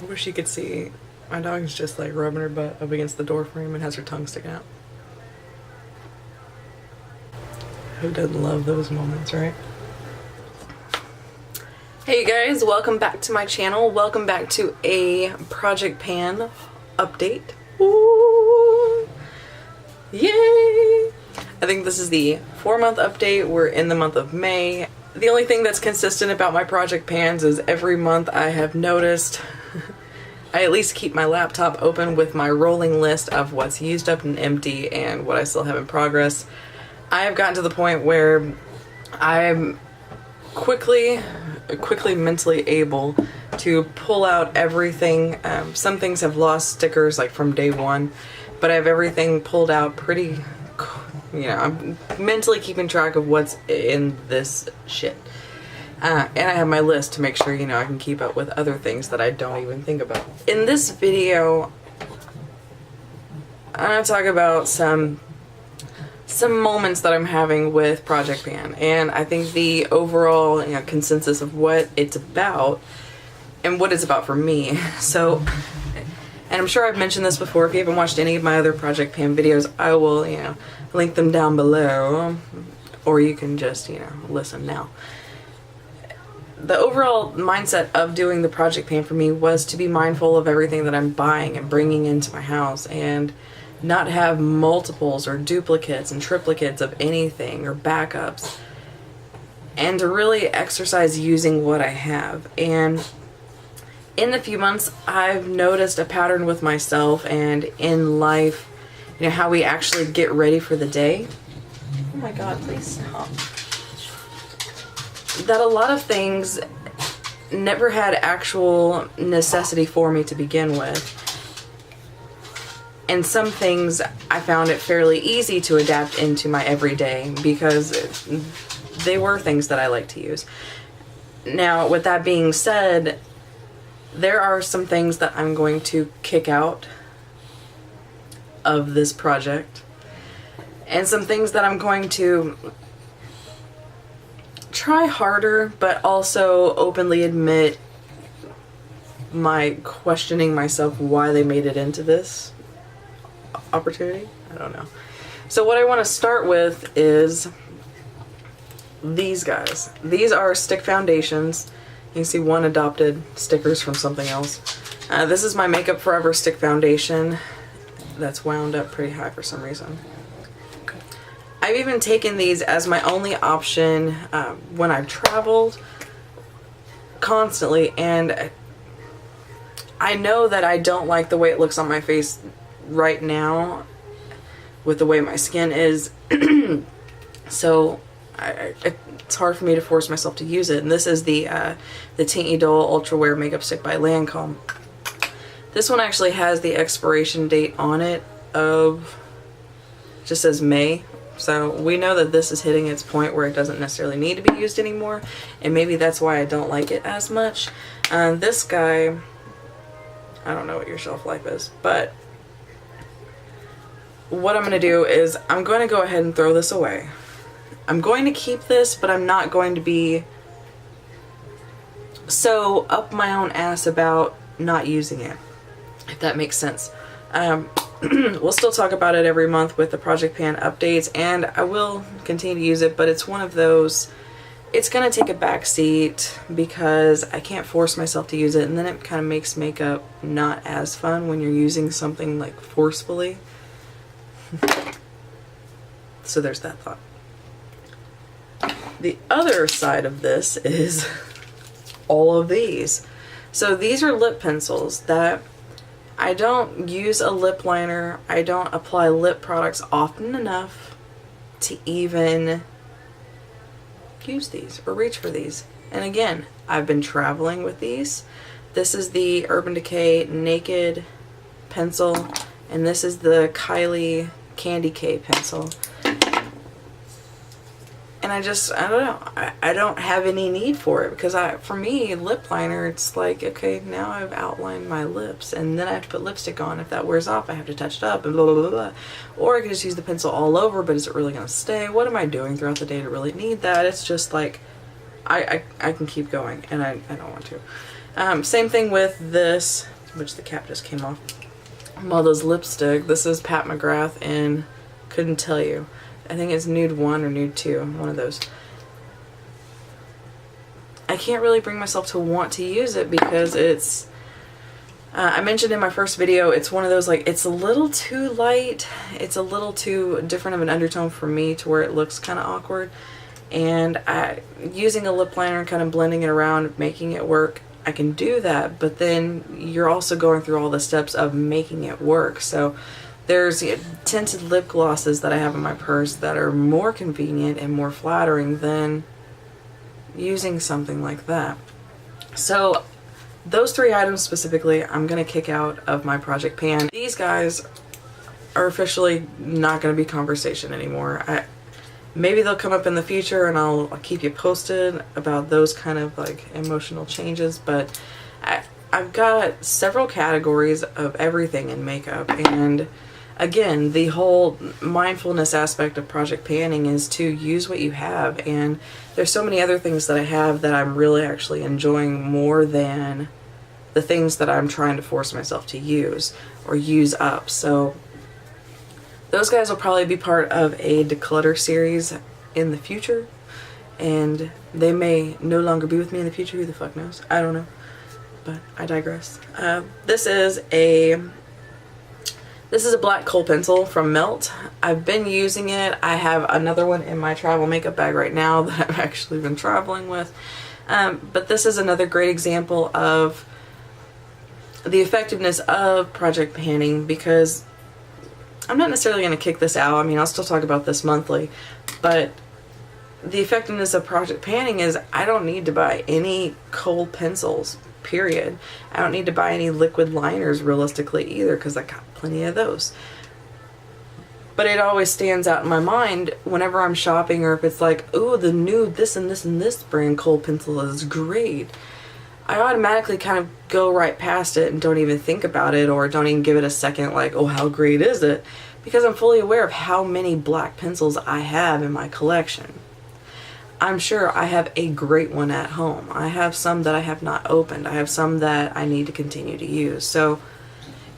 wish you could see. My dog's just like rubbing her butt up against the door frame and has her tongue sticking out. Who doesn't love those moments, right? Hey guys, welcome back to my channel. Welcome back to a Project Pan update. Ooh, yay! I think this is the 4-month update. We're in the month of May. The only thing that's consistent about my Project Pans is every month I have noticed I at least keep my laptop open with my rolling list of what's used up and empty and what I still have in progress. I have gotten to the point where I'm quickly mentally able to pull out everything. Some things have lost stickers like from day one, but I have everything pulled out pretty, you know, I'm mentally keeping track of what's in this shit. And I have my list to make sure, you know, I can keep up with other things that I don't even think about. In this video, I'm going to talk about some moments that I'm having with Project Pan, and I think the overall, you know, consensus of what it's about and what it's about for me. So, and I'm sure I've mentioned this before. If you haven't watched any of my other Project Pan videos, I will, you know, link them down below, or you can just, you know, listen now. The overall mindset of doing the Project Pan for me was to be mindful of everything that I'm buying and bringing into my house, and not have multiples or duplicates and triplicates of anything or backups, and to really exercise using what I have. And in the few months, I've noticed a pattern with myself and in life, you know, how we actually get ready for the day. Oh my god, please stop. That a lot of things never had actual necessity for me to begin with. And some things I found it fairly easy to adapt into my everyday because they were things that I like to use. Now, with that being said, there are some things that I'm going to kick out of this project, and some things that I'm going to try harder, but also openly admit my questioning myself why they made it into this opportunity. I don't know. So what I want to start with is these guys. These are stick foundations. You can see one adopted stickers from something else. This is my Makeup Forever stick foundation that's wound up pretty high for some reason. I've even taken these as my only option when I've traveled constantly, and I know that I don't like the way it looks on my face right now with the way my skin is. So it's hard for me to force myself to use it. And this is the Teint Idole Ultra Wear Makeup Stick by Lancome. This one actually has the expiration date on it of, just says May. So we know that this is hitting its point where it doesn't necessarily need to be used anymore, and maybe that's why I don't like it as much. This guy, I don't know what your shelf life is, but what I'm going to do is I'm going to go ahead and throw this away. I'm going to keep this, but I'm not going to be so up my own ass about not using it, if that makes sense. We'll still talk about it every month with the Project Pan updates, and I will continue to use it, but it's one of those, it's going to take a back seat because I can't force myself to use it, and then it kind of makes makeup not as fun when you're using something like forcefully. So there's that thought. The other side of this is all of these. So these are lip pencils that I don't use a lip liner. I don't apply lip products often enough to even use these or reach for these. And again, I've been traveling with these. This is the Urban Decay Naked pencil, and this is the Kylie Candy K pencil. And I don't know, I don't have any need for it because for me, lip liner, it's like, okay, now I've outlined my lips and then I have to put lipstick on. If that wears off, I have to touch it up and blah, blah, blah, blah. Or I could just use the pencil all over, but is it really going to stay? What am I doing throughout the day to really need that? It's just like, I can keep going, and I don't want to. Same thing with this which the cap just came off. Mother's lipstick. This is Pat McGrath and couldn't tell you. I think it's Nude 1 or Nude 2, one of those. I can't really bring myself to want to use it because it's, I mentioned in my first video, it's one of those, like, it's a little too light. It's a little too different of an undertone for me to where it looks kind of awkward. And using a lip liner and kind of blending it around, making it work, I can do that, but then you're also going through all the steps of making it work. So there's tinted lip glosses that I have in my purse that are more convenient and more flattering than using something like that. So those 3 items specifically, I'm going to kick out of my project pan. These guys are officially not going to be conversation anymore. Maybe they'll come up in the future and I'll keep you posted about those kind of like emotional changes, but I've got several categories of everything in makeup, and again, the whole mindfulness aspect of project panning is to use what you have, and there's so many other things that I have that I'm really actually enjoying more than the things that I'm trying to force myself to use or use up. So those guys will probably be part of a declutter series in the future, and they may no longer be with me in the future. Who the fuck knows? I don't know, but I digress. This is a black kohl pencil from Melt. I've been using it. I have another one in my travel makeup bag right now that I've actually been traveling with, but this is another great example of the effectiveness of project panning, because I'm not necessarily going to kick this out. I mean, I'll still talk about this monthly, but the effectiveness of project panning is I don't need to buy any kohl pencils, period. I don't need to buy any liquid liners realistically either, because I got plenty of those. But it always stands out in my mind whenever I'm shopping, or if it's like, ooh, the Nude this and this and this brand kohl pencil is great, I automatically kind of go right past it and don't even think about it, or don't even give it a second like, oh, how great is it? Because I'm fully aware of how many black pencils I have in my collection. I'm sure I have a great one at home. I have some that I have not opened. I have some that I need to continue to use. So,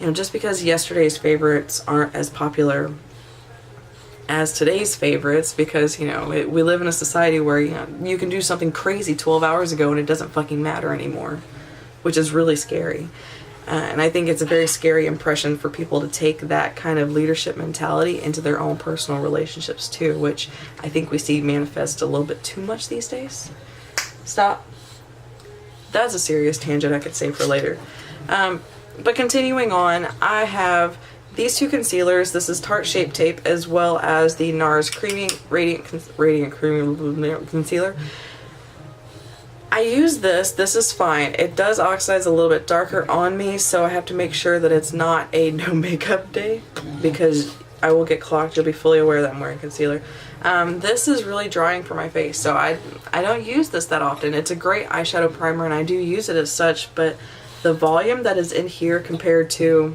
you know, just because yesterday's favorites aren't as popular as today's favorites, because, you know, we live in a society where, you know, you can do something crazy 12 hours ago and it doesn't fucking matter anymore, which is really scary. And I think it's a very scary impression for people to take that kind of leadership mentality into their own personal relationships too, which I think we see manifest a little bit too much these days. Stop. That's a serious tangent I could save for later. But continuing on, I have these 2 concealers. This is Tarte Shape Tape as well as the NARS Creamy Radiant Creamy Concealer. I use this. This is fine. It does oxidize a little bit darker on me, so I have to make sure that it's not a no makeup day, because I will get clocked. You'll be fully aware that I'm wearing concealer. This is really drying for my face, so I don't use this that often. It's a great eyeshadow primer and I do use it as such, but the volume that is in here compared to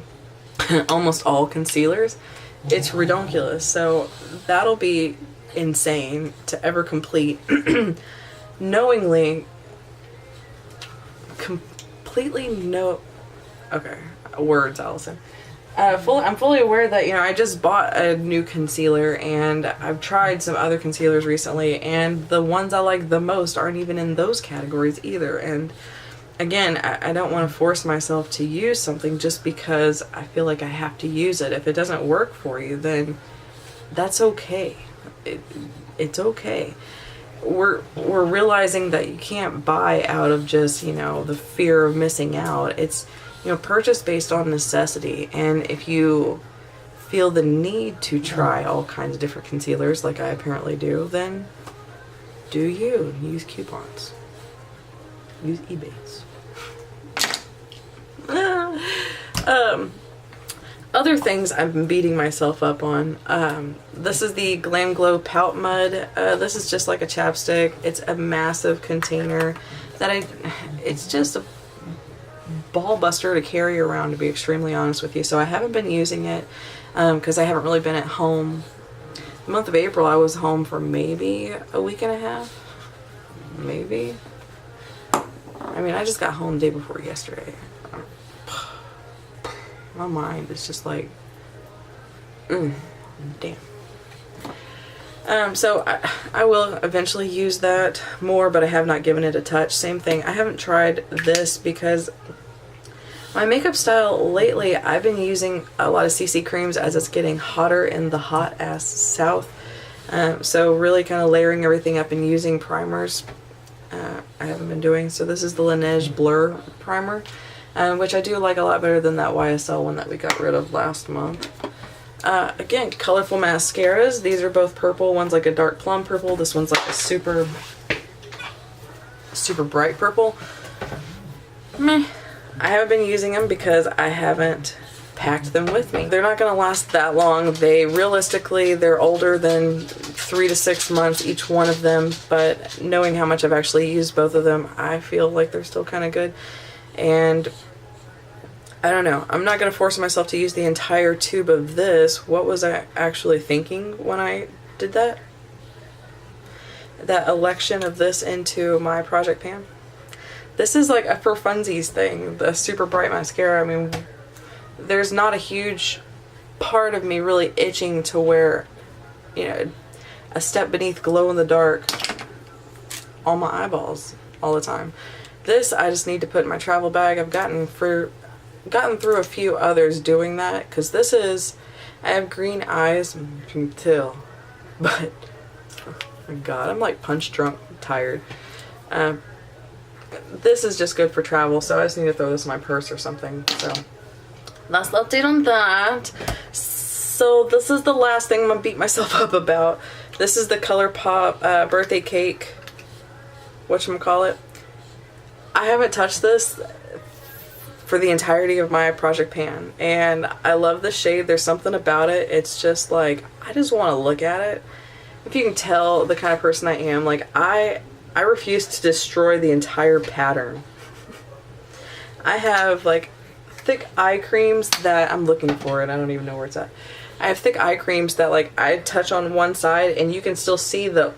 almost all concealers, it's redonkulous. So that'll be insane to ever complete knowingly completely no okay words Allison. I'm fully aware that, you know, I just bought a new concealer and I've tried some other concealers recently, and the ones I like the most aren't even in those categories either. And again, I don't want to force myself to use something just because I feel like I have to use it. If it doesn't work for you, then that's okay. It's okay. We're realizing that you can't buy out of just, you know, the fear of missing out. It's, you know, purchase based on necessity. And if you feel the need to try all kinds of different concealers like I apparently do, then do you. Use coupons. Use Ebays. Other things I've been beating myself up on. This is the Glam Glow Pout Mud. This is just like a chapstick. It's a massive container that it's just a ball buster to carry around, to be extremely honest with you. So I haven't been using it because I haven't really been at home. The month of April I was home for maybe a week and a half. Maybe. I mean, I just got home the day before yesterday. My mind is just like, damn. So I will eventually use that more, but I have not given it a touch. Same thing, I haven't tried this because my makeup style lately, I've been using a lot of CC creams as it's getting hotter in the hot ass south. So really kind of layering everything up and using primers, I haven't been doing. So this is the Laneige Blur Primer, which I do like a lot better than that YSL one that we got rid of last month. Again, colorful mascaras. These are both purple. One's like a dark plum purple. This one's like a super bright purple. Meh. I haven't been using them because I haven't packed them with me. They're not going to last that long. Realistically, they're older than 3 to 6 months, each one of them, but knowing how much I've actually used both of them, I feel like they're still kind of good. And I don't know, I'm not going to force myself to use the entire tube of this. What was I actually thinking when I did that? That election of this into my project pan? This is like a for funsies thing, the super bright mascara. I mean, there's not a huge part of me really itching to wear, you know, a step beneath glow in the dark on my eyeballs all the time. This I just need to put in my travel bag. I've gotten through a few others doing that, because this is, I have green eyes, you can tell, but oh my god, I'm like punch drunk, tired. This is just good for travel, so I just need to throw this in my purse or something. So that's the update on that. So this is the last thing I'm gonna beat myself up about. This is the ColourPop birthday cake, whatchamacallit. I haven't touched this for the entirety of my project pan, and I love the shade. There's something about it, it's just like, I just want to look at it. If you can tell the kind of person I am, like I refuse to destroy the entire pattern. I have like thick eye creams that, I'm looking for it, I don't even know where it's at. I have thick eye creams that like I touch on one side and you can still see the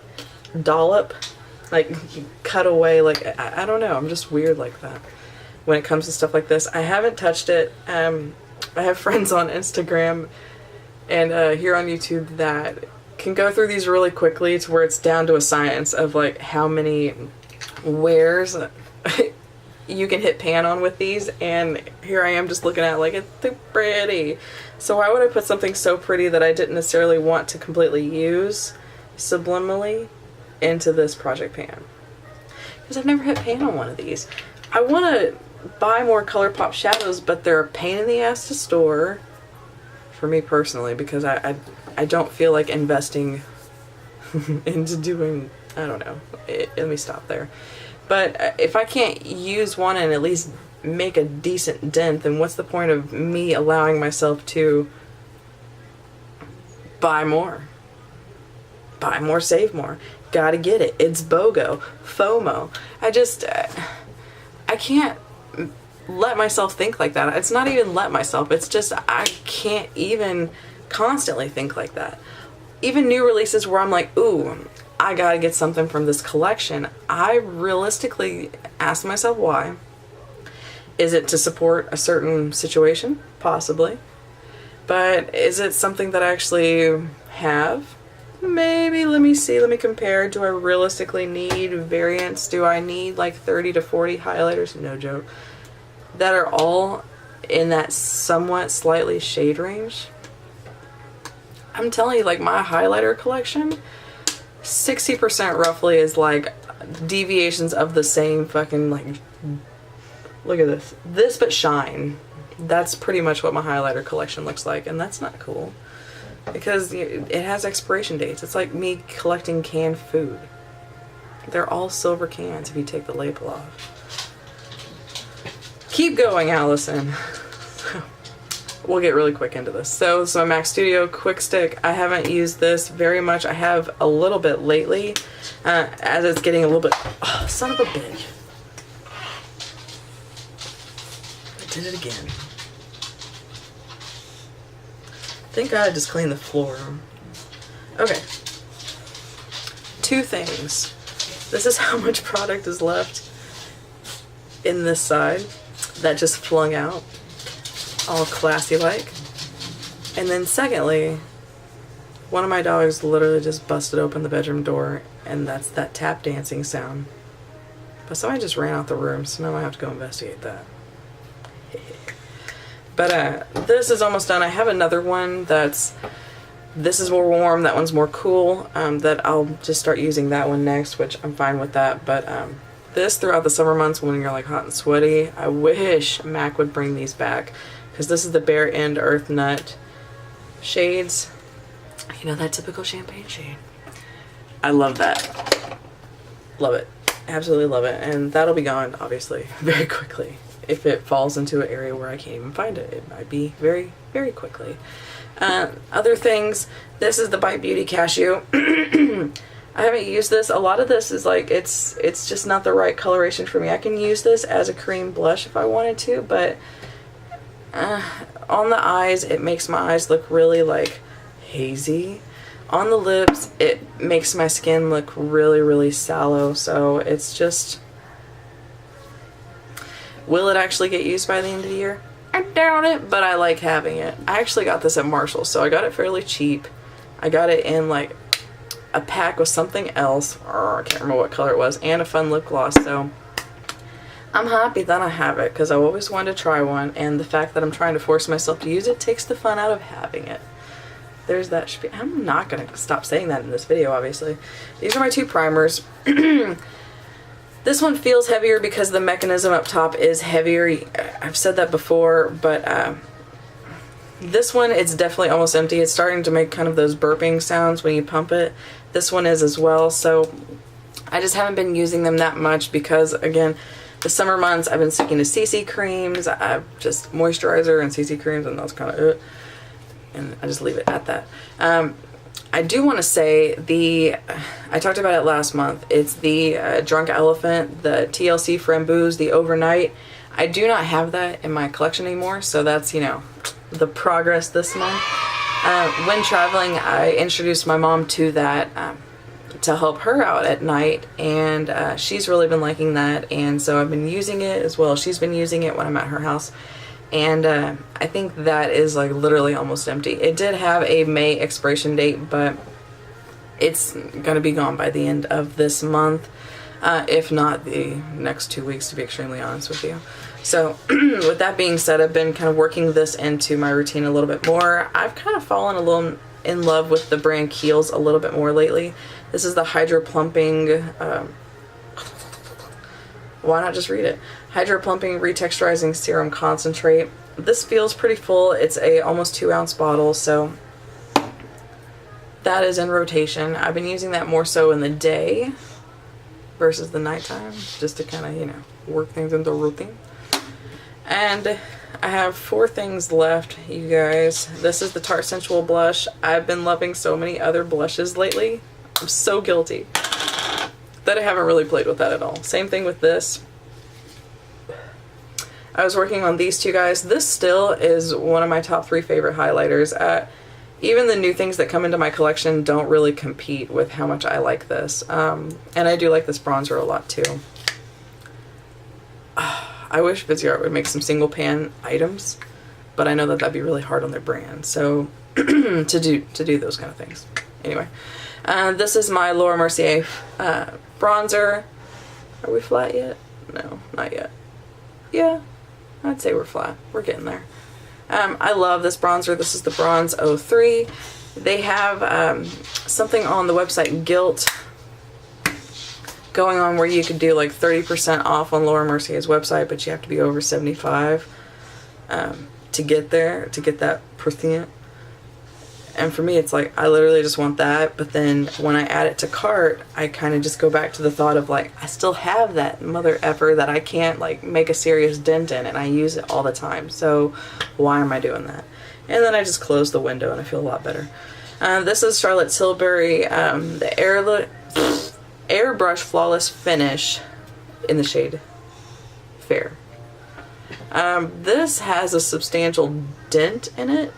dollop, like cut away, like I don't know, I'm just weird like that when it comes to stuff like this. I haven't touched it. I have friends on Instagram and here on YouTube that can go through these really quickly to where it's down to a science of like how many wears you can hit pan on with these, and here I am just looking at it like, it's too pretty. So why would I put something so pretty that I didn't necessarily want to completely use subliminally into this project pan? Because I've never hit pan on one of these. I want to buy more ColourPop shadows, but they're a pain in the ass to store for me personally, because I don't feel like investing into doing, I don't know, let me stop there. But if I can't use one and at least make a decent dent, then what's the point of me allowing myself to buy more? Buy more, save more. Gotta get it. It's BOGO. FOMO. I can't let myself think like that. It's not even let myself. It's just I can't even constantly think like that. Even new releases where I'm like, ooh, I gotta get something from this collection, I realistically ask myself why. Is it to support a certain situation? Possibly. But is it something that I actually have? Maybe. Let me see, let me compare. Do I realistically need variants? Do I need like 30 to 40 highlighters? No joke. That are all in that somewhat slightly shade range? I'm telling you, like my highlighter collection, 60% roughly is like deviations of the same fucking, like, look at this. This but shine. That's pretty much what my highlighter collection looks like, and that's not cool. Because it has expiration dates. It's like me collecting canned food. They're all silver cans if you take the label off. Keep going, Allison. We'll get really quick into this. So my MAC Studio Quick Stick, I haven't used this very much. I have a little bit lately, as it's getting a little bit, oh, son of a bitch. I did it again. Thank God I just cleaned the floor. Okay. 2 things. This is how much product is left in this side that just flung out. all classy like. And then secondly, one of my dogs literally just busted open the bedroom door, and that's that tap dancing sound. But somebody just ran out the room, so now I have to go investigate that. But this is almost done. I have another one this is more warm, that one's more cool, that I'll just start using that one next, which I'm fine with that. But this throughout the summer months when you're like hot and sweaty, I wish MAC would bring these back, because this is the Bare End Earth Nut shades. You know, that typical champagne shade. I love that. Love it. Absolutely love it. And that'll be gone, obviously, very quickly. If it falls into an area where I can't even find it, it might be very, very quickly. Other things, this is the Bite Beauty Cashew. I haven't used this. A lot of this is like, it's just not the right coloration for me. I can use this as a cream blush if I wanted to, but on the eyes, it makes my eyes look really like hazy. On the lips, it makes my skin look really, really sallow. So it's just, will it actually get used by the end of the year? I doubt it, but I like having it. I actually got this at Marshall's, so I got it fairly cheap. I got it in like a pack with something else, I can't remember what color it was, and a fun lip gloss. So I'm happy that I have it, because I always wanted to try one, and the fact that I'm trying to force myself to use it takes the fun out of having it. There's that. I'm not going to stop saying that in this video, obviously. These are my two primers. This one feels heavier because the mechanism up top is heavier. I've said that before, but this one, it's definitely almost empty. It's starting to make kind of those burping sounds when you pump it. This one is as well, so I just haven't been using them that much because, again, the summer months I've been sticking to CC creams. I've just moisturizer and CC creams, and that's kind of it. And I just leave it at that. I do want to say I talked about it last month. It's the Drunk Elephant, the TLC Framboos, the Overnight. I do not have that in my collection anymore, so that's, you know, the progress this month. When traveling, I introduced my mom to that to help her out at night, and she's really been liking that, and so I've been using it as well. She's been using it when I'm at her house. And I think that is like literally almost empty. It did have a May expiration date, but it's gonna be gone by the end of this month, if not the next 2 weeks, to be extremely honest with you. So with that being said, I've been kind of working this into my routine a little bit more. I've kind of fallen a little in love with the brand Kiehl's a little bit more lately. This is the Hydro Plumping, why not just read it? Hydro Plumping Retexturizing Serum Concentrate. This feels pretty full. It's a almost 2-ounce bottle, so that is in rotation. I've been using that more so in the day versus the nighttime, just to kind of, you know, work things into routine. And I have 4 things left, you guys. This is the Tarte Sensual Blush. I've been loving so many other blushes lately. I'm so guilty that I haven't really played with that at all. Same thing with this. I was working on these two guys. This still is one of my top 3 favorite highlighters. Even the new things that come into my collection don't really compete with how much I like this. And I do like this bronzer a lot too. I wish Viseart would make some single pan items, but I know that that'd be really hard on their brand. So to do those kind of things. Anyway, this is my Laura Mercier bronzer. Are we flat yet? No, not yet. Yeah, I'd say we're flat. We're getting there. I love this bronzer. This is the Bronze 03. They have something on the website Gilt going on where you could do like 30% off on Laura Mercier's website, but you have to be over 75 to get there, to get that percent. And for me, it's like, I literally just want that, but then when I add it to cart, I kind of just go back to the thought of like, I still have that mother effer that I can't like make a serious dent in, and I use it all the time, so why am I doing that? And then I just close the window and I feel a lot better. This is Charlotte Tilbury, the Airbrush Flawless Finish in the shade Fair. This has a substantial dent in it.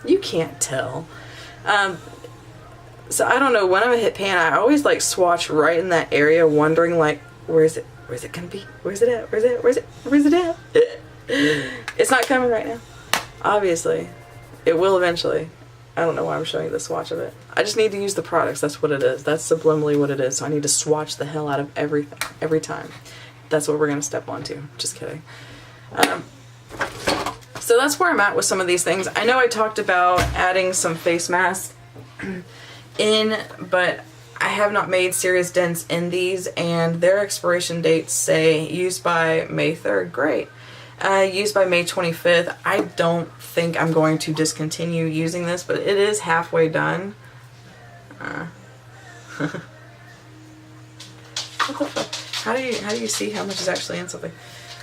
You can't tell. So I don't know, when I'm a hit pan, I always like swatch right in that area, wondering like, where is it? Where's it gonna be? Where's it at? Where's it at? It's not coming right now. Obviously. It will eventually. I don't know why I'm showing you the swatch of it. I just need to use the products. That's what it is. That's subliminally what it is. So I need to swatch the hell out of everything every time. That's what we're going to step onto. Just kidding. So that's where I'm at with some of these things. I know I talked about adding some face masks in, but I have not made serious dents in these, and their expiration dates say used by May 3rd. Great. Used by May 25th. I don't think I'm going to discontinue using this, but it is halfway done. What the fuck? How do you see how much is actually in something?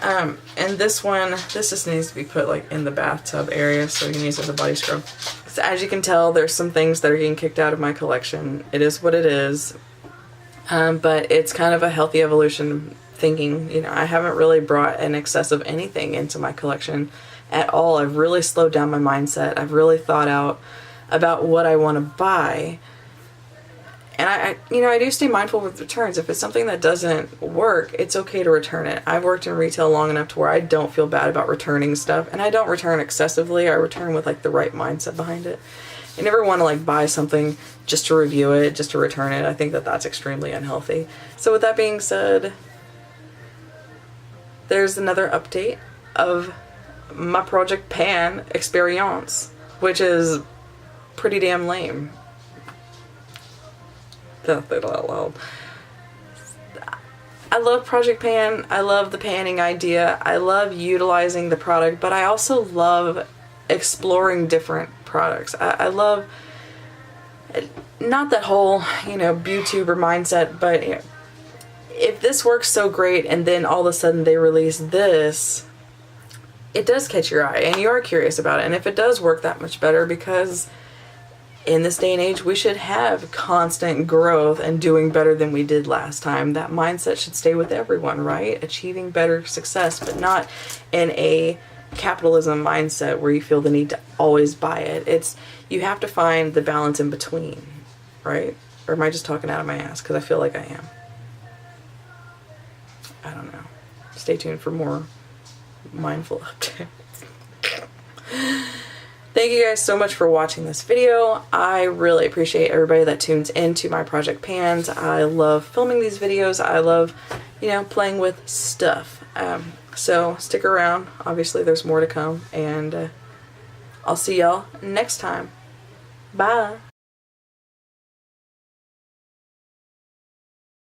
And this one, this just needs to be put like in the bathtub area, so you can use it as a body scrub. So as you can tell, there's some things that are getting kicked out of my collection. It is what it is. But it's kind of a healthy evolution thinking. You know, I haven't really brought an excess of anything into my collection at all. I've really slowed down my mindset. I've really thought out about what I want to buy. And I do stay mindful with returns. If it's something that doesn't work, it's okay to return it. I've worked in retail long enough to where I don't feel bad about returning stuff. And I don't return excessively. I return with like the right mindset behind it. I never want to like buy something just to review it, just to return it. I think that that's extremely unhealthy. So with that being said, there's another update of my Project Pan experience, which is pretty damn lame. That out loud. I love Project Pan. I love the panning idea. I love utilizing the product, but I also love exploring different products. I love not that whole, YouTuber mindset, but if this works so great and then all of a sudden they release this, it does catch your eye and you are curious about it. And if it does work that much better, because in this day and age, we should have constant growth and doing better than we did last time. That mindset should stay with everyone, right? Achieving better success, but not in a capitalism mindset where you feel the need to always buy it. You have to find the balance in between, right? Or am I just talking out of my ass? Because I feel like I am. I don't know. Stay tuned for more mindful updates. Thank you guys so much for watching this video. I really appreciate everybody that tunes into my Project Pans. I love filming these videos. I love, playing with stuff. So stick around. Obviously there's more to come, and I'll see y'all next time. Bye.